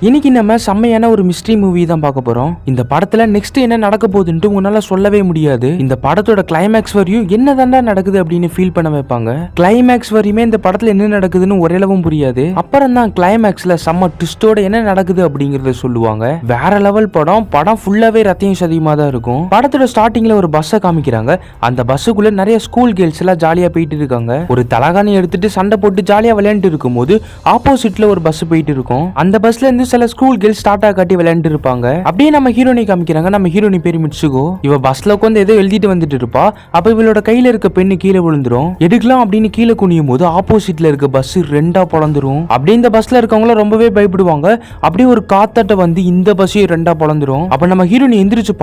இன்னைக்கு நம்ம செம்மையான ஒரு மிஸ்ட்ரி மூவி தான் பார்க்க போறோம். இந்த படத்துல நெக்ஸ்ட் என்ன நடக்க போகுதுன்னு உங்களால சொல்லவே முடியாது. இந்த படத்தோட கிளைமேக்ஸ் வரையும் என்னதாண்டா நடக்குது அப்படின்னு ஃபீல் பண்ண வைப்பாங்க. கிளைமேக்ஸ் வரையுமே இந்த படத்துல என்ன நடக்குதுன்னு ஒரேளவும் புரியாது. அப்புறம் தான் கிளைமேக்ஸ்ல செம்ம ட்விஸ்டோட என்ன நடக்குது அப்படிங்கறத சொல்லுவாங்க. வேற லெவல் படம் ஃபுல்லாவே ரத்தையும் சதியுமா தான் இருக்கும். படத்தோட ஸ்டார்டிங்ல ஒரு பஸ்ஸை காமிக்கிறாங்க. அந்த பஸ்ஸுக்குள்ள நிறைய ஸ்கூல் கேர்ள்ஸ் எல்லாம் ஜாலியா போயிட்டு இருக்காங்க. ஒரு தலகாணி எடுத்துட்டு சண்டை போட்டு ஜாலியா விளையாண்டு இருக்கும் போது ஆப்போசிட்ல ஒரு பஸ் போயிட்டு இருக்கும். அந்த பஸ்ல இருந்து சில ஸ்கூல் கேர்ள்ஸ் ஸ்டார்ட் காட்டி விளையாண்டு இருப்பாங்க. அப்படியே நம்ம ஹீரோனி காமிக்கிறாங்க. நம்ம ஹீரோனி பேரு மிட்சுகோ. இவ பஸ்ல உட்காந்து ஏதோ எழுதிட்டு வந்துட்டு இருப்பா. அப்ப இவளோட கையில இருக்க பெண்ணு கீழே விழுந்துரும். எடுக்கலாம் அப்படின்னு கீழே குனியும் போது ஆப்போசிட்ல இருக்க பஸ் ரெண்டா பொளந்துரும். அப்படியே இந்த பஸ்ல இருக்கவங்க ரொம்பவே பயப்படுவாங்க. அப்படியே ஒரு காத்தாட்ட வந்து இந்த பஸ்ஸையும் ரெண்டா பொளந்துரும். அப்ப நம்ம ஹீரோனி எந்திரிச்சு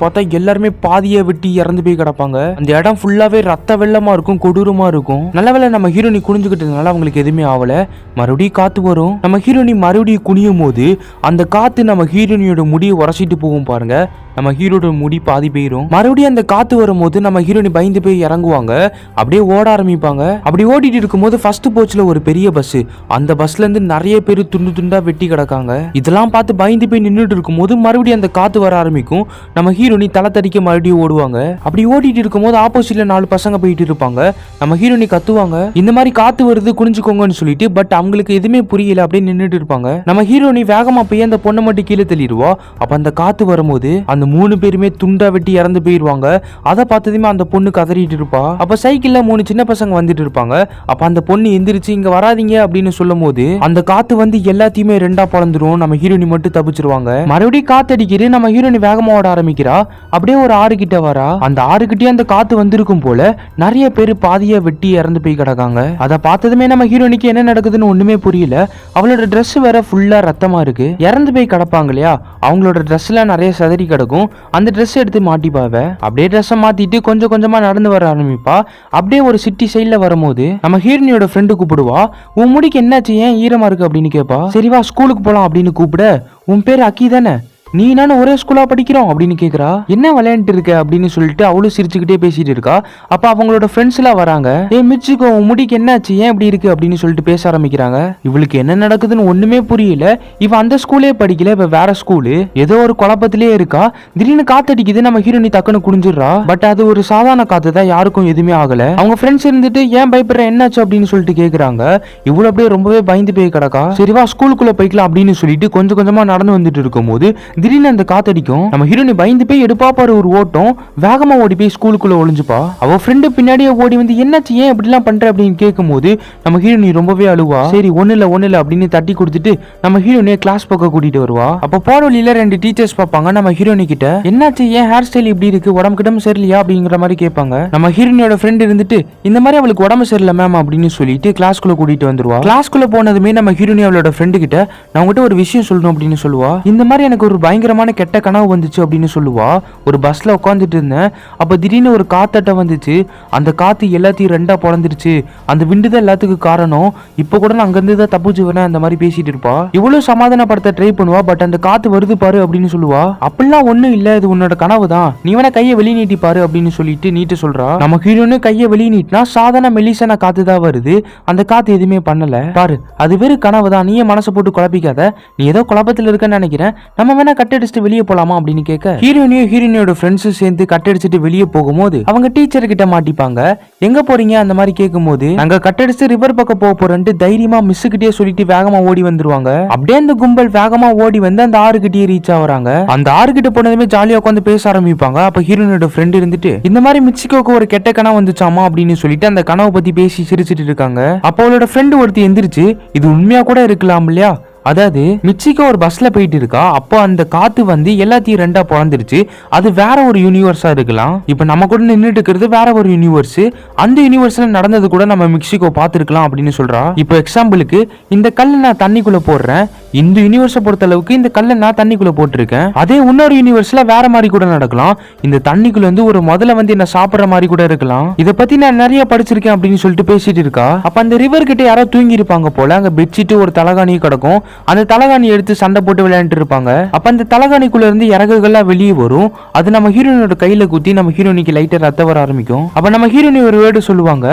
பார்த்தா எல்லாருமே பாதியை வெட்டி இறந்து போய் கிடப்பாங்க. அந்த இடம் ஃபுல்லாவே ரத்த வெள்ளமா இருக்கும், கொடூரமா இருக்கும். நல்லவேளை நம்ம ஹீரோனி குனிஞ்சுக்கிட்டதுனால அவங்களுக்கு எதுவுமே ஆகல. மறுபடியும் காத்து வரும். நம்ம ஹீரோனி மறுபடியும் குனியும் போது அந்த காத்து நம்ம ஹீரோனியோட முடியை உரசிட்டு போகும் பாருங்க. நம்ம ஹீரோட முடி பாதி போயிரும். மறுபடியும் அந்த காத்து வரும்போது நம்ம ஹீரோனி பயந்து போய் இறங்குவாங்க. அப்படியே ஓட ஆரம்பிப்பாங்க. அப்படி ஓடிட்டு இருக்கும்போது ஃபர்ஸ்ட் போச்சுல ஒரு பெரிய பஸ். அந்த பஸ்ல இருந்து நிறைய பேர் துண்டு துண்டா வெட்டி கிடக்காங்க. இதெல்லாம் பார்த்து பயந்து போய் நின்றுட்டு இருக்கும்போது மறுபடியும் அந்த காத்து வர ஆரம்பிக்கும். நம்ம ஹீரோனி தலை தடிக்க மறுபடியும் ஓடுவாங்க. அப்படி ஓடிட்டு இருக்கும்போது ஆப்போசிட்ல 4 பசங்க போயிட்டு இருப்பாங்க. நம்ம ஹீரோனி கத்துவாங்க, இந்த மாதிரி காத்து வருது குனிஞ்சுக்கோங்கன்னு சொல்லிட்டு. பட் அவங்களுக்கு எதுவுமே புரியல. அப்படியே நின்றுட்டு இருப்பாங்க. நம்ம ஹீரோனி வேகமா போய் அந்த பொண்ணை மட்டும் கீழே தள்ளிடுவா. அப்ப அந்த காத்து வரும்போது அந்த 3 பேருமே துண்டா வெட்டி இறந்து போயிருவாங்க. அதை பார்த்ததுமே அந்த பொண்ணு கதறிட்டு இருப்பா. அப்ப சைக்கிள்ல 3 சின்ன பசங்க வந்துட்டு இருப்பாங்க. அப்ப அந்த பொண்ணு எந்திரிச்சு இங்க வராதீங்க அப்படின்னு சொல்லும் போது அந்த காத்து வந்து எல்லாத்தையுமே ரெண்டா பொளந்துரும். நம்ம ஹீரோனி மட்டும் தப்பிச்சிருவாங்க. மறுபடியும் காத்து அடிக்கிறது. நம்ம ஹீரோனி வேகமா ஓட ஆரம்பிக்கிறா. அப்படியே ஒரு ஆறு கிட்ட வரா. அந்த ஆறு கிட்டே அந்த காத்து வந்திருக்கும் போல நிறைய பேர் பாதியா வெட்டி இறந்து போய் கிடக்காங்க. அதை பார்த்ததுமே நம்ம ஹீரோனிக்கு என்ன நடக்குதுன்னு ஒண்ணுமே புரியல. அவளோட ட்ரெஸ் வேற ஃபுல்லா ரத்தமா இருக்கு. இறந்து போய் கிடப்பாங்க இல்லையா, அவங்களோட ட்ரெஸ்ல நிறைய சதறி கிடக்கும். அந்த ட்ரெஸ் எடுத்து மாட்டிப்பாவ. அப்படியே ட்ரெஸ்ஸை மாத்திட்டு கொஞ்சம் கொஞ்சமா நடந்து வர ஆரம்பிப்பா. அப்படியே ஒரு சிட்டி சைட்ல வரும்போது நம்ம ஹீரோனியோட ஃப்ரெண்டு கூப்பிடுவா. உன் முடிக்கு என்னாச்சு, ஏன் ஈரமா இருக்கு அப்படின்னு கேட்பா. சரிவா ஸ்கூலுக்கு போலாம் அப்படின்னு கூப்பிட, உன் பேர் அக்கி தானே, நீ நானும் ஒரே ஸ்கூலா படிக்கிறோம் அப்படின்னு கேக்குறா. என்ன விளையாண்டு இருக்க அப்படின்னு சொல்லிட்டு அவளும் சிரிச்சுக்கிட்டே பேசிட்டு இருக்கா. அப்ப அவங்களோட ஃப்ரெண்ட்ஸ் எல்லாம் வராங்க. மிச்சுக்கோ உன் முடிக்கு என்னாச்சு, ஏன் இப்படி இருக்கு அப்படின்னு சொல்லிட்டு பேச ஆரம்பிக்கிறாங்க. இவளுக்கு என்ன நடக்குதுன்னு ஒண்ணுமே புரியல. இவ அந்த ஸ்கூலே படிக்கல, இப்ப வேற ஸ்கூலு. ஏதோ ஒரு குழப்பத்திலே இருக்கா. திடீர்னு காத்தடிக்குது. நம்ம ஹீரோனி டக்குன்னு குனிஞ்சிடுறா. பட் அது ஒரு சாதாரண காத்து தான், யாருக்கும் எதுவுமே ஆகல. அவங்க ஃப்ரெண்ட்ஸ் இருந்துட்டு ஏன் பயப்படுற, என்னாச்சு அப்படின்னு சொல்லிட்டு கேக்குறாங்க. இவ்வளவு அப்படியே ரொம்பவே பயந்து போய் கிடக்கா. சரிவா ஸ்கூலுக்குள்ள போய்க்கலாம் அப்படின்னு சொல்லிட்டு கொஞ்சம் கொஞ்சமா நடந்து வந்துட்டு இருக்கும் போது திடீர்னு அந்த காத்தடிக்கும். நம்ம ஹீரோனி பயந்து போய் எடுப்பா பாரு ஒரு ஓட்டம். வேகமா ஓடி போய் ஸ்கூலுக்குள்ள ஒளிஞ்சுப்பா. அவ ஃப்ரெண்டு பின்னாடியே ஓடி வந்து என்னாச்சு, ஏன் இப்படி எல்லாம் பண்ற அப்படின்னு கேட்கும் போது நம்ம ஹீரோனி ரொம்பவே அழுவா. சரி ஒண்ணு இல்ல அப்படின்னு தட்டி கொடுத்துட்டு நம்ம ஹீரோனியை கிளாஸ் பக்கம் கூட்டிட்டு வருவா. அப்ப போற வழியில 2 டீச்சர்ஸ் பார்ப்பாங்க. நம்ம ஹீரோனி கிட்ட என்னாச்சு, ஏன் ஹேர் ஸ்டைல் இப்படி இருக்கு, உடம்பு கிட்ட சரியில்லையா அப்படிங்கிற மாதிரி கேட்பாங்க. நம்ம ஹீரோனியோட ஃப்ரெண்ட் இருந்துட்டு இந்த மாதிரி அவளுக்கு உடம்பு சரியில்லை மேம் அப்படின்னு சொல்லிட்டு கிளாஸ்க்குள்ள கூட்டிட்டு வந்துருவா. கிளாஸ்க்குள்ள போனதுமே நம்ம ஹீரோனி அவளோட ஃப்ரெண்டு கிட்ட நான் உங்ககிட்ட ஒரு விஷயம் சொல்லணும் அப்படின்னு சொல்லுவா. இந்த மாதிரி எனக்கு ஒரு பயங்கரமான கெட்ட கனவு வந்துச்சு அப்படின்னு சொல்லுவா. ஒரு பஸ்ல உட்காந்துட்டு இருந்தேன். அப்ப திடீர்னு ஒரு காத்தாட்ட வந்துச்சு. அந்த காத்து எல்லாத்தையும் ரெண்டா பொளந்துருச்சு. அந்த விண்டு தான் எல்லாத்துக்கும் காரணம். இப்ப கூட நான் அங்கிருந்து தான் தப்பிச்சு வரேன் அந்த மாதிரி பேசிட்டு இருப்பா. இவ்வளவு சமாதானப்படுத்த ட்ரை பண்ணுவா. பட் அந்த காத்து வருது பாரு அப்படின்னு சொல்லுவா. அப்படிலாம் ஒண்ணும் இல்ல, இது உன்னோட கனவு தான், நீ வேணா கையை வெளியே நீட்டி பாரு அப்படின்னு சொல்லிட்டு நீட்டு சொல்றா. நம்ம ஹீரோனு கையை வெளியே நீட்டினா சாதாரண மெலிசான காத்து தான் வருது. அந்த காத்து எதுவுமே பண்ணல பாரு, அது வெறும் கனவு தான், நீயே மனசை போட்டு குழப்பிக்காத, நீ ஏதோ குழப்பத்தில் இருக்கன்னு நினைக்கிறேன், நம்ம வேணா கட்டடிச்சுட்டு வெளியே போலாமா அப்படின்னு கேட்க ஹீரோனியோட ஃப்ரெண்ட்ஸ் சேர்ந்து கட்டடிச்சிட்டு வெளியே போகும்போது அவங்க டீச்சர் கிட்ட மாட்டிப்பாங்க. எங்க போறீங்க அந்த மாதிரி கேட்கும்போது நாங்க கட்டடிச்சு ரிவர் பக்கம் போக போறோம்னு தைரியமா மிஸ் கிட்டே சொல்லிட்டு வேகமா ஓடி வந்துருவாங்க. அப்படியே அந்த கும்பல் வேகமா ஓடி வந்து அந்த ஆறு கிட்டே ரீச் ஆகுறாங்க. அந்த ஆறு கிட்ட போனதுமே ஜாலியா உட்காந்து பேச ஆரம்பிப்பாங்க. அப்ப ஹீரோனியோட ஃப்ரெண்ட் இருந்துட்டு இந்த மாதிரி மிச்சிகோக்கு ஒரு கெட்ட கனவு வந்துச்சாமா அப்படின்னு சொல்லிட்டு அந்த கனவை பத்தி பேசி சிரிச்சிட்டு இருக்காங்க. அப்ப அவளோட ஃப்ரெண்ட் ஒருத்தி எந்திரிச்சு இது உண்மையா கூட இருக்கலாம் இல்லையா, அதாவது மிச்சிகோ ஒரு பஸ்ல போயிட்டு இருக்கா. அப்போ அந்த காத்து வந்து எல்லாத்தையும் ரெண்டா பொளந்துருச்சு. அது வேற ஒரு யூனிவர்ஸா இருக்கலாம். இப்ப நம்ம கூட நின்றுட்டு இருக்கிறது வேற ஒரு யூனிவர்ஸ். அந்த யூனிவர்ஸ்ல நடந்தது கூட நம்ம மிக்சிகோ பார்த்திருக்கலாம் அப்படின்னு சொல்றா. இப்போ எக்ஸாம்பிளுக்கு இந்த கல்லை நான் தண்ணிக்குள்ள போடுறேன். இந்த யூனிவர்ஸை பொறுத்த அளவுக்கு இந்த கல்லை நான் தண்ணிக்குள்ள போட்டிருக்கேன். அதே இன்னொரு யூனிவர்ஸ்ல வேற மாதிரி கூட நடக்கலாம். இந்த தண்ணிக்குள்ள வந்து ஒரு முதல்ல வந்து என்ன சாப்பிடுற மாதிரி கூட இருக்கலாம். இதை பத்தி நான் நிறைய படிச்சிருக்கேன் அப்படின்னு சொல்லிட்டு பேசிட்டு இருக்கா. அப்ப அந்த ரிவர் கிட்ட யாரோ தூங்கி இருப்பாங்க போல. அங்க பெட்ஷீட் ஒரு தலகாணி கிடக்கும். அந்த தலகாணி எடுத்து சண்டை போட்டு விளையாண்டு இருப்பாங்க. அப்ப அந்த தலகாணிக்குள்ள இருந்து இறகுகள்லாம் வெளியே வரும். அது நம்ம ஹீரோனியோட கையில குத்தி நம்ம ஹீரோனிக்கு லைட்டா ரத்த வர ஆரம்பிக்கும். அப்ப நம்ம ஹீரோனி ஒரு வேர்டு சொல்லுவாங்க,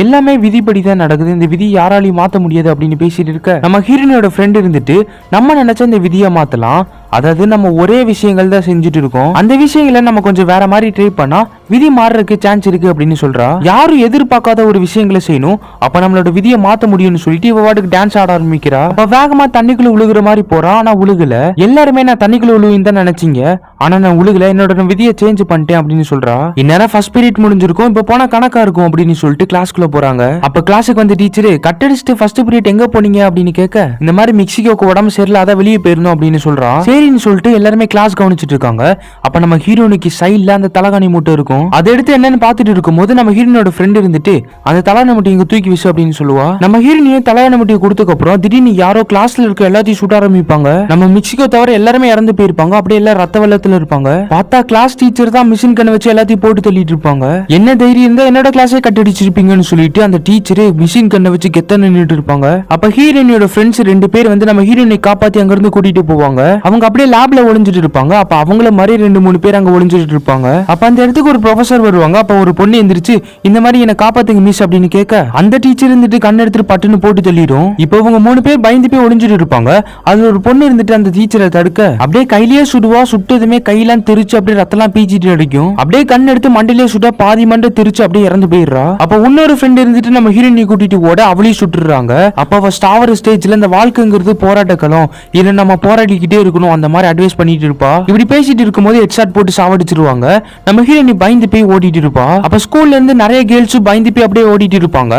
எல்லாமே விதிப்படி தான் நடக்குது, இந்த விதி யாராலையும் மாத்த முடியாது அப்படின்னு பேசிட்டு இருக்க நம்ம ஹீரோனியோட ஃப்ரெண்ட் இருந்துட்டு நம்ம நினைச்ச இந்த விதியை மாத்தலாம். அதாவது நம்ம ஒரே விஷயங்கள் தான் செஞ்சுட்டு இருக்கோம், அந்த விஷயங்களை நம்ம கொஞ்சம் வேற மாதிரி ட்ரை பண்ணா விதி மாறுறதுக்கு சான்ஸ் இருக்கு அப்படின்னு சொல்றா. யாரும் எதிர்பார்க்காத ஒரு விஷயங்களை செய்யணும், அப்ப நம்மளோட விதியை மாத்த முடியும்னு சொல்லிட்டு இவ வாட்டுக்கு டான்ஸ் ஆட ஆரம்பிக்கிறா. அப்ப வேகமா தண்ணிக்குள்ள உழுகுற மாதிரி போறா. ஆனா உழுகல. எல்லாருமே நான் தண்ணிக்குள்ள உழுவின்னு தான் நினைச்சீங்க, ஆனா நான் உழுகல, என்னோட விதியை சேஞ்ச் பண்ணிட்டேன் அப்படின்னு சொல்றா. இந்நேரம் ஃபர்ஸ்ட் பீரியட் முடிஞ்சிருக்கும், இப்ப போனா கணக்கா இருக்கும் அப்படின்னு சொல்லிட்டு கிளாஸ்க்குள்ள போறாங்க. அப்ப கிளாஸுக்கு வந்து டீச்சர் கட்டடிச்சுட்டு ஃபர்ஸ்ட் பீரியட் எங்க போனீங்க அப்படின்னு கேட்க, இந்த மாதிரி மெக்சிகோக்கு உடம்பு சரியில்லை, அதான் வெளியே போயிருந்தோம் அப்படின்னு சொல்றா. சரின்னு சொல்லிட்டு எல்லாருமே கிளாஸ் கவனிச்சிட்டு இருக்காங்க. அப்ப நம்ம ஹீரோனுக்கு சைடுல அந்த தலகாணி மூட்டை இருக்கும், அதை எடுத்து என்னன்னு பாத்துட்டு இருக்கும் போது நம்ம ஹீரோனோட ஃப்ரெண்ட் இருந்துட்டு அந்த தலகாணி மூட்டை இங்க தூக்கி வீசு அப்படின்னு சொல்லுவா. நம்ம ஹீரோனியும் தலகாணி மூட்டையை கொடுத்ததுக்கு அப்புறம் திடீர்னு யாரோ கிளாஸ்ல இருக்க எல்லாத்தையும் சுட ஆரம்பிப்பாங்க. நம்ம மெக்சிகோ தவிர எல்லாருமே இறந்து போயிருப்பாங்க. அப்படியே எல்லாம் ரத்த வெள்ளத்துல இருப்பாங்க. பார்த்தா கிளாஸ் டீச்சர் தான் மிஷின் கண்ணை வச்சு எல்லாத்தையும் போட்டு தள்ளிட்டு இருப்பாங்க. என்ன தைரியம் இருந்தா என்னோட கிளாஸே கட்டடிச்சிருப்பீங்கன்னு சொல்லிட்டு அந்த டீச்சரே மிஷின் கண்ணை வச்சு கெத்த நின்னுட்டு இருப்பாங்க. அப்ப ஹீரோனியோட ஃப்ரெண்ட்ஸ் 2 பேர் வந்து நம்ம ஹீரோனை காப்பாத்தி அங்க இருந்து கூட்டிட்டு போவாங்க. அவங்க அப்படியே லேப்ல ஒளிஞ்சிட்டு இருப்பாங்க. அப்ப அவங்கள மாதிரி 2-3 பேர் அங்க ஒளிஞ்சிட்டு இருப்பாங்க. அப்ப அந்த இடத்துக்கு ஒரு ப்ரொஃபசர் வருவாங்க. அப்ப ஒரு பொண்ணு எந்திரிச்சு இந்த மாதிரி என்ன காப்பாத்துங்க மிஸ் அப்படின்னு கேட்க, அந்த டீச்சர் இருந்துட்டு கண்ண எடுத்துட்டு பட்டுன்னு போட்டு தள்ளிடும். இப்போ இவங்க 3 பேர் பயந்து போய் ஒளிஞ்சிட்டு இருப்பாங்க. அதுல ஒரு பொண்ணு இருந்துட்டு அந்த டீச்சரை தடுக்க அப்படியே கையிலேயே சுடுவா. சுட்டதுமே கையெல்லாம் தெரிச்சு அப்படியே ரத்தம்லாம் பீச்சிட்டு அடிக்கும். அப்படியே கண் எடுத்து மண்டையிலேயே சுட்டா பாதி மண்டை தெரிச்சு அப்படியே இறந்து போயிடுறா. அப்ப இன்னொரு ஃப்ரெண்ட் இருந்துட்டு நம்ம ஹீரோயினை கூட்டிட்டு ஓட அவளையும் சுட்டுறாங்க. அப்ப அவ ஸ்டாவர் ஸ்டேஜ்ல இந்த வாழ்க்கைங்கிறது போராட்ட களம், இல்ல நம்ம போராடிக்கிட்டே இருக்கணும் அந்த மாதிரி அட்வைஸ் பண்ணிட்டு இருப்பா. இப்படி பேசிட்டு இருக்கும்போது ஹெட்ஷாட் போட்டு சாவடிச்சிருவாங்க. நம்ம ஹீரோயினி பயந்து போய் ஓடிட்டு இருப்பா. அப்ப ஸ்கூல்ல இருந்து நிறைய கேர்ள்ஸ் பயந்து போய் அப்படியே ஓடிட்டு இருப்பாங்க.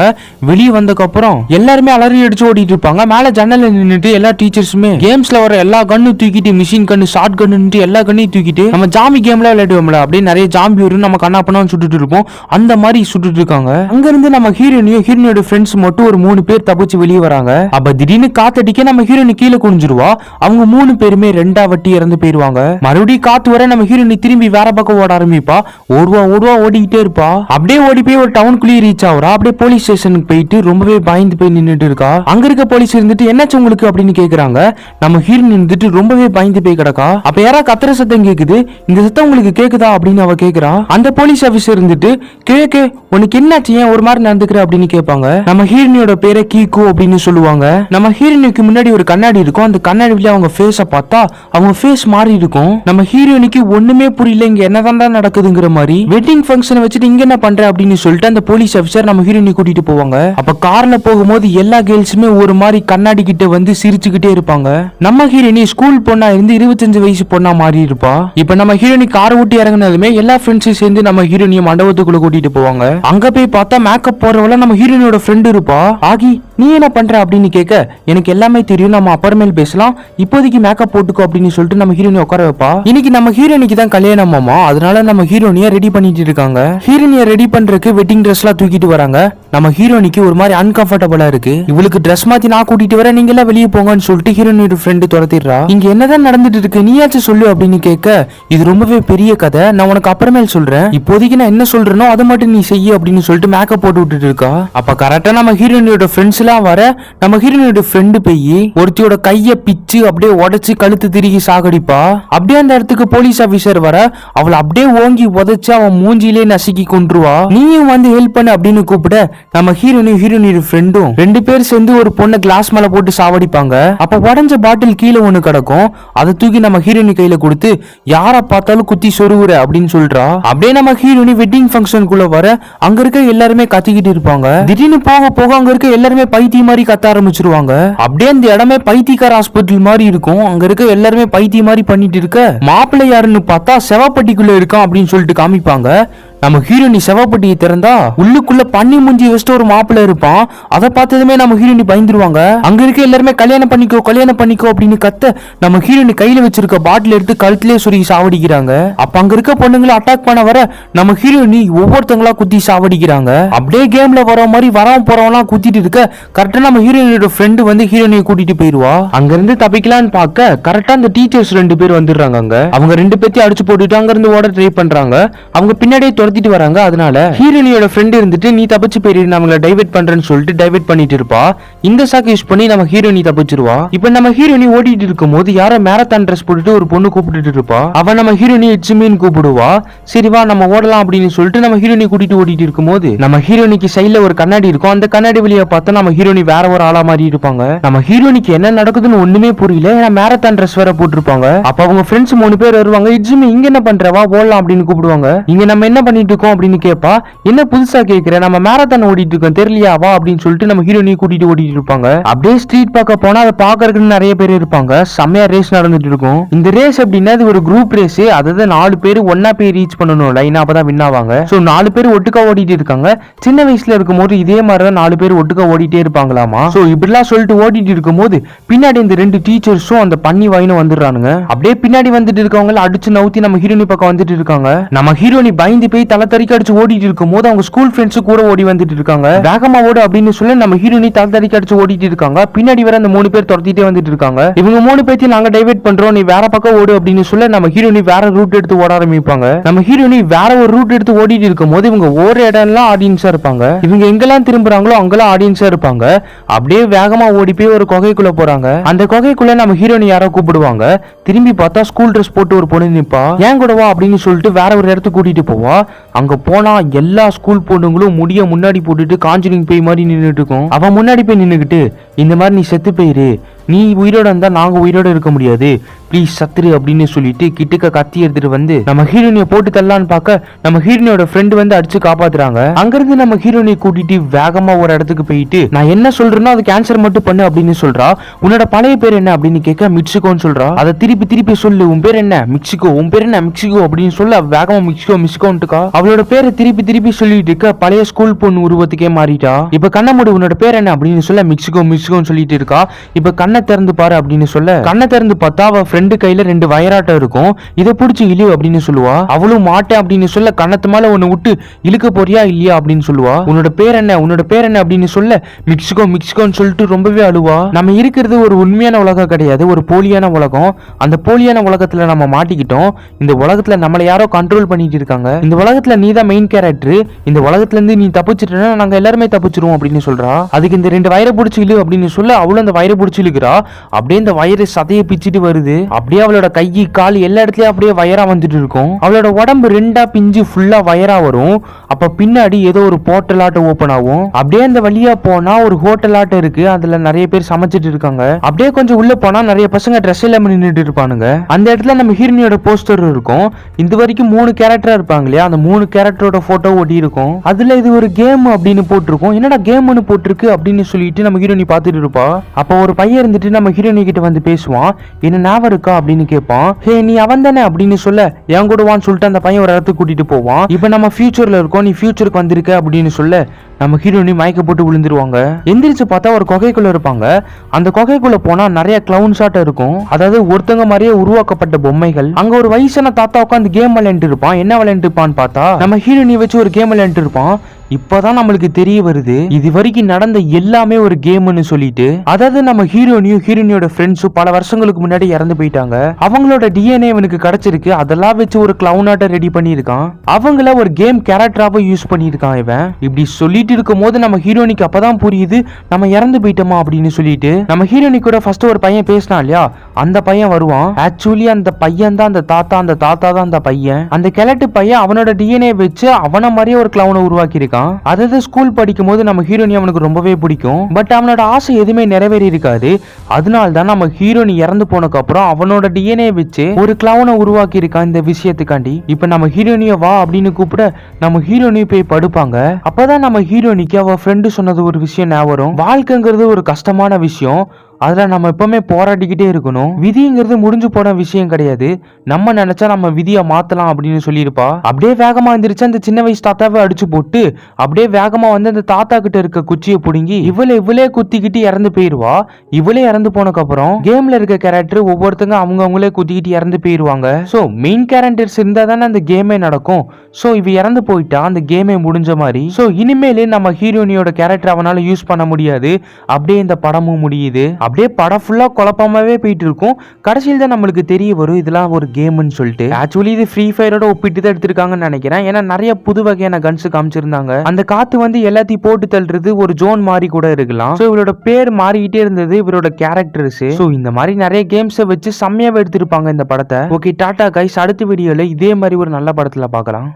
வெளியே வந்ததுக்கு அப்புறம் எல்லாருமே அலறி அடிச்சு ஓடிட்டு இருப்பாங்க. மேல ஜன்னல்ல நின்னுட்டு எல்லா டீச்சர்ஸுமே கேம்ஸ்ல வர எல்லா கண்ணும் தூக்கிட்டு மிஷின் கண்ணு ஷார்ட் கன்னு எல்லா கண்ணையும் தூக்கிட்டு நம்ம ஜாம்பி கேம்ல விளையாடுவோம்ல அப்படியே நிறைய ஜாம்பி வரும், நம்ம கண்ணா பண்ணா சுட்டுட்டு இருப்போம், அந்த மாதிரி சுட்டுட்டு இருக்காங்க. அங்க இருந்து நம்ம ஹீரோனியும் ஹீரோனியோட ஃப்ரெண்ட்ஸ் மட்டும் ஒரு 3 பேர் தப்பிச்சு வெளியே வராங்க. அப்ப திடீர்னு காத்தடிக்க நம்ம ஹீரோனி கீழே குனிஞ்சிருவா. அவங்க 3 பேருமே 2 வட்டி இறந்து போயிருவாங்க. மறுபடியும் காத்து வர நம்ம ஹீரோனி திரும்பி வேற பக்கம் ஓட ஆரம்பிப்பா. ஓடுவா ஓடிக்கிட்டே இருப்பா. அப்படியே ஓடி போய் ஒரு டவுனுக்குள்ளேயே ரீச் ஆகுறா. அப்படியே போலீஸ் ஸ்டேஷனுக்கு போயிட்டு ரொம்பவே பயந்து போய் நின்னுட்டு இருக்கா. அங்க இருக்க போலீஸ் இருந்துட்டு என்னாச்சு உங்களுக்கு அப்படின்னு கேக்குறாங்க. நம்ம ஹீரோனி இருந்துட்டு ரொம்பவே பயந்து போய் கிடக்கா. அப்ப யாரா கத்துற சத்தம் கேக்குது, இந்த சத்தம் உங்களுக்கு கேக்குதா அப்படின்னு அவ கேக்குறா. அந்த போலீஸ் ஆபீசர் இருந்துட்டு கேக்கு உனக்கு என்னாச்சு, ஏன் ஒரு மாதிரி நடந்துக்கிற அப்படின்னு கேட்பாங்க. நம்ம ஹீரோனியோட பேரை கீக்கு அப்படின்னு சொல்லுவாங்க. நம்ம ஹீரோனிக்கு முன்னாடி ஒரு கண்ணாடி இருக்கும். அந்த கண்ணாடியில அவங்க ஃபேஸ பார்த்தா அவங்க ஃபேஸ் மாறி இருக்கும். நம்ம ஹீரோனிக்கு ஒண்ணுமே புரியல, இங்க என்னதான் நடக்குதுங்கிற மாதிரி. வெட்டிங் ஃபங்க்ஷனை வச்சுட்டு இங்க என்ன பண்ற அப்படின்னு சொல்லிட்டு அந்த போலீஸ் ஆபீசர் நம்ம ஹீரோனி கூட்டிட்டு போவாங்க. அப்ப கார்ல போகும்போது எல்லா கேர்ள்ஸுமே ஒரு மாதிரி கண்ணாடி கிட்ட வந்து சிரிச்சுக்கிட்டே இருப்பாங்க. நம்ம ஹீரோனி ஸ்கூல் பொண்ணா இருந்து 25 வயசு பொண்ணா மாறி இருப்பா. இப்ப நம்ம ஹீரோனி கார் ஓட்டி இறங்கினதுமே எல்லா ஃப்ரெண்ட்ஸும் சேர்ந்து நம்ம ஹீரோனியை மண்டபத்துக்குள்ள கூட்டிட்டு போவாங்க. அங்க போய் பார்த்தா மேக்கப் போறவள நம்ம ஹீரோனியோட ஃப்ரெண்ட் இருப்பா. ஆகி நீ என்ன பண்ற அப்படின்னு கேட்க, எனக்கு எல்லாமே தெரியும், நம்ம அப்புறமேல் பேசலாம், இப்போதைக்கு மேக்கப் போட்டுக்கோ அப்படின்னு சொல்லிட்டு நம்ம ஹீரோனி உட்கார வைப்பா. இன்னைக்கு நம்ம ஹீரோனிக்கு தான் கல்யாணம் மாமா, அதனால நம்ம ஹீரோனியை ரெடி பண்ணிட்டு இருக்காங்க. ஹீரோனியை ரெடி பண்றதுக்கு வெட்டிங் ட்ரெஸ் எல்லாம் தூக்கிட்டு வராங்க. நம்ம ஹீரோனிக்கு ஒரு மாதிரி அன்கம்ஃபர்டபுளா இருக்கு. இவளுக்கு ட்ரெஸ் மாத்தி நான் கூட்டிட்டு வரேன், நீங்க எல்லாம் வெளியே போங்கன்னு சொல்லிட்டு ஹீரோனியோட ஃப்ரெண்டு துரத்திடுறா. இங்க என்னதான் நடந்துட்டு இருக்கு, நீயாச்சும் சொல்லு அப்படின்னு கேட்க, இது ரொம்பவே பெரிய கதை, நான் உனக்கு அப்புறமேல் சொல்றேன், இப்போதைக்கு நான் என்ன சொல்றேனோ அதை மட்டும் நீ செய்ய அப்படின்னு சொல்லிட்டு மேக்கப் போட்டு விட்டுட்டு இருக்கா. அப்ப கரெக்டா நம்ம ஹீரோனியோட ஃப்ரெண்ட்ஸ் எல்லாம் வர நம்ம ஹீரோனியோட ஃப்ரெண்டு போய் ஒருத்தியோட கைய பிச்சு அப்படியே உடைச்சு கழுத்து திருகி சாகடிப்பா. அப்படியே அந்த இடத்துக்கு போலீஸ் ஆபீசர் வர அவளை அப்படியே ஓங்கி உதைச்சு அவன் மூஞ்சிலே நசுக்கி கொன்றுவா. நீயும் வந்து ஹெல்ப் பண்ணு அப்படின்னு கூப்பிட நம்ம ஹீரோனியோட ஃப்ரெண்டும் 2 பேர் சேர்ந்து ஒரு பொண்ணை கிளாஸ் மேல போட்டு சாவடிப்பாங்க. அப்ப உடஞ்ச பாட்டில் கீழே ஒண்ணு கிடக்கும். அதை தூக்கி நம்ம ஹீரோனி கையில கொடுத்து யார பார்த்தாலும் குத்தி சொருவுற அப்படின்னு சொல்றா. அப்படியே நம்ம ஹீரோனி வெட்டிங் ஃபங்க்ஷனுக்குள்ள வர அங்க இருக்க எல்லாருமே கத்திக்கிட்டு இருப்பாங்க. திடீர்னு போக போக அங்க இருக்க எல்லாருமே பைத்தியம் மாதிரி கத்த ஆரம்பிச்சிருவாங்க. அப்படியே அந்த இடமே பைத்தியக்கார ஹாஸ்பிட்டல் மாதிரி இருக்கும். அங்க இருக்க எல்லாருமே பைத்தியம் மாதிரி பண்ணிட்டு இருக்க மாப்பிள்ளை யாருன்னு பார்த்தா செவப்பட்டிக்குள்ள இருக்கான் அப்படின்னு சொல்லிட்டு காமிப்பாங்க. நம்ம ஹீரோனி செவப்பட்டியை திறந்தா உள்ளுக்குள்ள பண்ணி முஞ்சி வச்சுட்டு ஒரு மாப்பிள்ள இருப்பான். அதை பார்த்ததுமே நம்ம ஹீரோனி பயந்துருவாங்க. அங்க இருக்க எல்லாருமே கல்யாணம் பண்ணிக்கோ அப்படின்னு கத்த நம்ம ஹீரோனி கையில வச்சிருக்க பாட்டில் எடுத்து கழுத்திலே சொல்லி சாவடிக்கிறாங்க. அப்ப அங்க இருக்க பொண்ணுங்களை அட்டாக் பண்ண வர நம்ம ஹீரோனி ஒவ்வொருத்தங்களா குத்தி சாவடிக்கிறாங்க. அப்படியே கேம்ல வர மாதிரி வரவன் போறவங்களாம் குத்திட்டு இருக்க கரெக்டா நம்ம ஹீரோனியோட ஃப்ரெண்டு வந்து ஹீரோனியை கூட்டிட்டு போயிருவா. அங்க இருந்து தப்பிக்கலான்னு பார்க்க கரெக்டா அந்த டீச்சர்ஸ் 2 பேர் வந்துடுறாங்க. அவங்க 2 பேத்தையும் அடிச்சு போட்டுட்டு அங்க இருந்து ஓட ட்ரை பண்றாங்க. அவங்க பின்னாடியே துரத்திட்டு வராங்க. அதனால ஹீரோனியோட ஃப்ரெண்ட் இருந்துட்டு நீ தப்பிச்சு போயிரு, நான் அவங்கள டைவர்ட் பண்றேன்னு சொல்லிட்டு டைவர்ட் பண்ணிட்டு இருப்பா. இந்த சாக்கு யூஸ் பண்ணி நம்ம ஹீரோனி தப்பிச்சிருவா. இப்ப நம்ம ஹீரோனி ஓடிட்டு இருக்கும் போது யாரோ மேரத்தான் ட்ரெஸ் போட்டுட்டு ஒரு பொண்ணு கூப்பிட்டு இருப்பா. அவ நம்ம ஹீரோனி இட்சுமின்னு கூப்பிடுவா. சரி வா நம்ம ஓடலாம் அப்படின்னு சொல்லிட்டு நம்ம ஹீரோனி கூட்டிட்டு ஓடிட்டு இருக்கும் போது நம்ம ஹீரோனிக்கு சைடுல ஒரு கண்ணாடி இருக்கும். அந்த கண்ணாடி வழியா பார்த்தா நம்ம ஹீரோனி வேற ஒரு ஆளா மாதிரி இருப்பாங்க. நம்ம ஹீரோனிக்கு என்ன நடக்குதுன்னு ஒண்ணுமே புரியல. ஏன்னா மேரத்தான் ட்ரெஸ் வேற போட்டிருப்பாங்க. அப்ப அவங்க ஃப்ரெண்ட்ஸ் 3 பேர் வருவாங்க. இட்சுமி இங்க என்ன பண்றவா ஓடலாம் அப்படின்னு கூப்பிடுவாங்க. இங்க நம்ம என்ன பண்ணிட்டு இருக்கோம் அப்படின்னு கேட்பா. என்ன புதுசா கேக்குற, நம்ம மேரத்தான் ஓடிட்டு இருக்கோம் தெரியலையா வா அப்படின்னு சொல்லிட்டு நம்ம ஹீரோனி கூட்டிட்டு ஓடிட்டு இருப்பாங்க. அப்படியே ஸ்ட்ரீட் பார்க்க போனா அதை பாக்குறதுக்கு நிறைய பேர் இருப்பாங்க. செம்மையா ரேஸ் நடந்துட்டு இருக்கும். இந்த ரேஸ் அப்படின்னா இது ஒரு குரூப் ரேஸ். அதாவது 4 பேர் ஒன்னா போய் ரீச் பண்ணணும் லைனா, அப்பதான் வின் ஆவாங்க. சோ 4 பேர் ஒட்டுக்கா ஓடிட்டு இருக்காங்க. சின்ன வயசுல இருக்கும் போது இதே மாதிரிதான் 4 பேர் ஒட்டுக்கா ஓடிட்டே இருப்பாங்களாமா. சோ இப்படிலாம் சொல்லிட்டு ஓடிட்டு இருக்கும் போது பின்னாடி இந்த 2 டீச்சர்ஸும் அந்த பண்ணி வாயின்னு வந்துடுறானுங்க. அப்படியே பின்னாடி வந்துட்டு இருக்கவங்க அடிச்சு நவுத்தி நம்ம ஹீரோனி பக்கம் வந்துட்டு இருக்காங்க. நம்ம ஹீரோனி பயந்து போய் தலை தறிக்க அடிச்சு ஓடிட்டு இருக்கும் போது அவங்க ஸ்கூல் ஃப்ரெண்ட்ஸ் கூட ஓடி வந்துட்டு இருக்காங்க. வேகமா ஓடு அப்படின்னு சொல்லி நம்ம ஹீரோனி தலை தறிக்க அடிச்சு ஓடிட்டு இருக்காங்க. பின்னாடி வர அந்த 3 பேர் துரத்திட்டே வந்துட்டு இருக்காங்க. இவங்க 3 பேர்த்தையும் நாங்க டைவர்ட் பண்றோம், நீ வேற பக்கம் ஓடு அப்படின்னு சொல்ல நம்ம ஹீரோனி வேற ரூட் எடுத்து ஓட ஆரம்பிப்பாங்க. நம்ம ஹீரோனி வேற ஒரு ரூட் எடுத்து ஓடிட்டு இருக்கும் போது இவங்க ஒரு இடம்லாம் ஆடியன்ஸா இருப்பாங்க. இவங்க எங்கெல்லாம் திரும்புறாங்களோ அங்கெல்லாம் ஆடியன்ஸா இருப்பாங்க. அப்படியே வேகமா ஓடி போய் ஒரு குகைக்குள்ள போறாங்க. அந்த குகைக்குள்ள நம்ம ஹீரோனி யாரோ கூப்பிடுவாங்க. திரும்பி பார்த்தா ஸ்கூல் ட்ரெஸ் போட்டு ஒரு பொண்ணு நிப்பா. ஏன் கூட வா அப்படின்னு சொல்லிட்டு வேற ஒரு இடத்துக்கு கூட்டிட்டு போவா. அங்க போனா எல்லா ஸ்கூல் பொண்ணுங்களும் முடிய முன்னாடி போட்டுட்டு காஞ்சரிங் பேய் மாதிரி நின்னுட்டு இருக்கும். அவன் முன்னாடி போய் நின்னுக்கிட்டு இந்த மாதிரி நீ செத்து போயிரு, நீ உயிரோட இருந்தா நாங்க உயிரோட இருக்க முடியாது, ப்ளீஸ் சத்துரு அப்படின்னு சொல்லிட்டு கிட்டுக்க கத்தி எடுத்துட்டு வந்து நம்ம ஹீரோனியை போட்டு தள்ளலான்னு பார்க்க நம்ம ஹீரோனியோட ஃப்ரெண்ட் வந்து அடிச்சு காப்பாத்துறாங்க. அங்கிருந்து நம்ம ஹீரோனியை கூட்டிட்டு வேகமா ஒரு இடத்துக்கு போயிட்டு நான் என்ன சொல்றேனோ அது கேன்சர் மட்டும் பண்ணு அப்படின்னு சொல்றா. உன்னோட பழைய பேர் என்ன அப்படின்னு கேட்க மிக்சிகோன்னு சொல்றா. அதை திருப்பி சொல்லு, உன் பேர் என்ன மிக்சிகோ, உன் பேர் என்ன மிக்சிகோ அப்படின்னு சொல்ல வேகமா மிக்சிகோன்ட்டுக்கா. அவளோட பேரை திருப்பி சொல்லிட்டு இருக்க பழைய ஸ்கூல் பொண்ணு உருவத்துக்கே மாறிட்டா. இப்ப கண்ண மூடு, உன்னோட பேர் என்ன அப்படின்னு சொல்ல மிக்சிகோன்னு சொல்லிட்டு இருக்கா. இப்ப கண்ணை திறந்து பாரு அப்படின்னு சொல்ல கண்ணை திறந்து பார்த்தா அவ ஃப்ரெண்டு கையில 2 வயராட்டம் இருக்கும். இதை பிடிச்சி இழு அப்படின்னு சொல்லுவா. அவளும் மாட்டேன் அப்படின்னு சொல்ல கண்ணத்து மேல ஒன்னு விட்டு இழுக்க போறியா இல்லையா அப்படின்னு சொல்லுவா. உன்னோட பேர் என்ன அப்படின்னு சொல்ல மிக்சிகோன்னு சொல்லிட்டு ரொம்பவே அழுவா. நம்ம இருக்கிறது ஒரு உண்மையான உலகம் கிடையாது, ஒரு போலியான உலகம். அந்த போலியான உலகத்துல நம்ம மாட்டிக்கிட்டோம். இந்த உலகத்துல நம்மளை யாரோ கண்ட்ரோல் பண்ணிட்டு இருக்காங்க. இந்த உலகத்துல நீ தான் மெயின் கேரக்டர். இந்த உலகத்துல இருந்து நீ தப்பிச்சிட்டா நாங்க எல்லாருமே தப்பிச்சிருவோம் அப்படின்னு சொல்றா. அதுக்கு இந்த 2 வயரை பிடிச்சி இழு அப்படின்னு சொல்ல அவளும் அந்த வயரை பிடிச்சி இழுக்கிறா. அப்படியே இந்த வயறு சதையை பிச்சுட்டு வருது. அப்படியே அவளோட கை கால் எல்லா இடத்துலயும் அப்படியே வயரா வந்துட்டு இருக்கும். அவளோட உடம்பு 2ஆ பிஞ்சு ஃபுல்லா வயரா வரும். அப்ப பின்னாடி ஏதோ ஒரு போர்ட்டல் ஆட்டம் ஓபன் ஆகும். அப்படியே அந்த வழியா போனா ஒரு ஹோட்டல் ஆட்டம் இருக்கு. அதுல நிறைய பேர் சமைச்சிட்டு இருக்காங்க. அப்படியே கொஞ்சம் உள்ள போனா நிறைய பசங்க ட்ரெஸ் எல்லாம் நின்றுட்டு இருப்பானுங்க. அந்த இடத்துல நம்ம ஹீரோனியோட போஸ்டர் இருக்கும். இந்த வரைக்கும் 3 கேரக்டரா இருப்பாங்க இல்லையா, அந்த 3 கேரக்டரோட போட்டோ ஒட்டி இருக்கும். அதுல இது ஒரு கேம் அப்படின்னு போட்டிருக்கும். என்னடா கேம்னு போட்டிருக்கு அப்படின்னு சொல்லிட்டு நம்ம ஹீரோனி பாத்துட்டு இருப்பா. அப்ப ஒரு பையன் இருந்துட்டு நம்ம ஹீரோனி கிட்ட வந்து பேசுவான். என்ன ஞாபகம் இருக்கா அப்படின்னு கேட்பான். ஹே நீ அவன் தானே அப்படின்னு சொல்ல என் கூட வான்னு சொல்லிட்டு அந்த பையன் ஒரு இடத்துக்கு கூட்டிட்டு போவான். இப்ப நம்ம ஃபியூச்சர்ல இருக்கோம், நீ ஃபியூச்சருக்கு வந்திருக்க அப்படின்னு சொல்ல நம்ம ஹீரோனி மயக்க போட்டு விழுந்துருவாங்க. எந்திரிச்சு பார்த்தா ஒரு குகைக்குள்ள இருப்பாங்க. அந்த குகைக்குள்ள போனா நிறைய கிளவுன்ஸ் ஆட்டம் இருக்கும். அதாவது ஒருத்தங்க மாதிரியே உருவாக்கப்பட்ட பொம்மைகள். அங்க ஒரு வயசான தாத்தா உட்காந்து கேம் விளையாண்டு இருப்பான். என்ன விளையாண்டு இருப்பான்னு பார்த்தா நம்ம ஹீரோனி வச்சு ஒரு கேம் விளையாண்டு இருப்பான். இப்பதான் நம்மளுக்கு தெரிய வருது இது வரைக்கும் நடந்த எல்லாமே ஒரு கேம்னு சொல்லிட்டு. அதாவது நம்ம ஹீரோனியோட ஃப்ரெண்ட்ஸும் பல வருஷங்களுக்கு முன்னாடி இறந்து போயிட்டாங்க. அவங்களோட டிஎன்ஏ இவனுக்கு கிடைச்சிருக்கு. அதெல்லாம் வச்சு ஒரு கிளவுனாட்ட ரெடி பண்ணியிருக்கான். அவங்கள ஒரு கேம் கேரக்டராக யூஸ் பண்ணியிருக்கான் இவன். இப்படி சொல்லிட்டு இருக்கும் போது நம்ம ஹீரோனிக்கு அப்பதான் புரியுது நம்ம இறந்து போயிட்டோமா அப்படின்னு சொல்லிட்டு. நம்ம ஹீரோனி கூட ஃபர்ஸ்ட் ஒரு பையன் பேசினா இல்லையா, அந்த பையன் வருவான். ஆக்சுவலி அந்த பையன் தான் அந்த தாத்தா தான் அந்த பையன். அந்த கிழட்டு பையன் அவனோட டிஎன்ஏ வச்சு அவன மாதிரியே ஒரு கிளவுனை உருவாக்கி இருக்கான். அதாவது ஸ்கூல் படிக்கும் போது நம்ம ஹீரோனி அவனுக்கு ரொம்பவே பிடிக்கும். பட் அவனோட ஆசை எதுவுமே நிறைவேறி இருக்காது. அதனால தான் நம்ம ஹீரோனி இறந்து போனக்கு அப்புறம் அவனோட டிஎன்ஏ வச்சு ஒரு கிளவுனை உருவாக்கி இருக்கான் இந்த விஷயத்துக்காண்டி. இப்ப நம்ம ஹீரோனிய வா அப்படின்னு கூப்பிட நம்ம ஹீரோனி போய் படுப்பாங்க. அப்பதான் நம்ம ஹீரோனிக்கு அவ ஃப்ரெண்டு சொன்னது ஒரு விஷயம் ஞாபகம் வரும். வாழ்க்கைங்கிறது ஒரு கஷ்டமான விஷயம், அதுல நம்ம எப்பவுமே போராடிக்கிட்டே இருக்கணும். விதிங்கிறது முடிஞ்சு போன விஷயம் கிடையாது, நம்ம நினைச்சா நம்ம விதியை மாத்தலாம் அப்படின்னு சொல்லியிருப்பா. அப்படியே வேகமா இருந்துருச்சு அந்த சின்ன வயசு தாத்தாவை அடிச்சு போட்டு அப்படியே வேகமா வந்து அந்த தாத்தா கிட்ட இருக்க குச்சியை புடுங்கி இவளே குத்திக்கிட்டு இறந்து போயிருவா. இவளே இறந்து போனக்கு அப்புறம் கேம்ல இருக்க கேரக்டர் ஒவ்வொருத்தங்க அவங்களே குத்திக்கிட்டு இறந்து போயிருவாங்க. சோ மெயின் கேரக்டர்ஸ் இருந்தா தானே அந்த கேமே நடக்கும். சோ இவ இறந்து போயிட்டா அந்த கேமே முடிஞ்ச மாதிரி. சோ இனிமேலே நம்ம ஹீரோனியோட கேரக்டர் அவனால யூஸ் பண்ண முடியாது. அப்படியே இந்த படமும் முடியுது. அப்படியே படம் ஃபுல்லா குழப்பமாவே போயிட்டு இருக்கும். கடைசியில் தான் நம்மளுக்கு தெரிய வரும் இதெல்லாம் ஒரு கேம்னு சொல்லிட்டு. ஆக்சுவலி இது ஃப்ரீ ஃபயரோட ஒப்பிட்டு தான் எடுத்திருக்காங்கன்னு நினைக்கிறேன். ஏன்னா நிறைய புது வகையான கன்ஸ் காமிச்சிருந்தாங்க. அந்த காத்து வந்து எல்லாத்தையும் போட்டு தள்ளுறது ஒரு ஜோன் மாதிரி கூட இருக்கலாம். சோ இவரோட பேர் மாறிக்கிட்டே இருந்தது இவரோட கேரக்டர்ஸ். சோ இந்த மாதிரி நிறைய கேம்ஸை வச்சு செம்மையாவே எடுத்திருப்பாங்க இந்த படத்தை. ஓகே டாடா கைஸ், அடுத்த வீடியோல இதே மாதிரி ஒரு நல்ல படத்துல பார்க்கலாம்.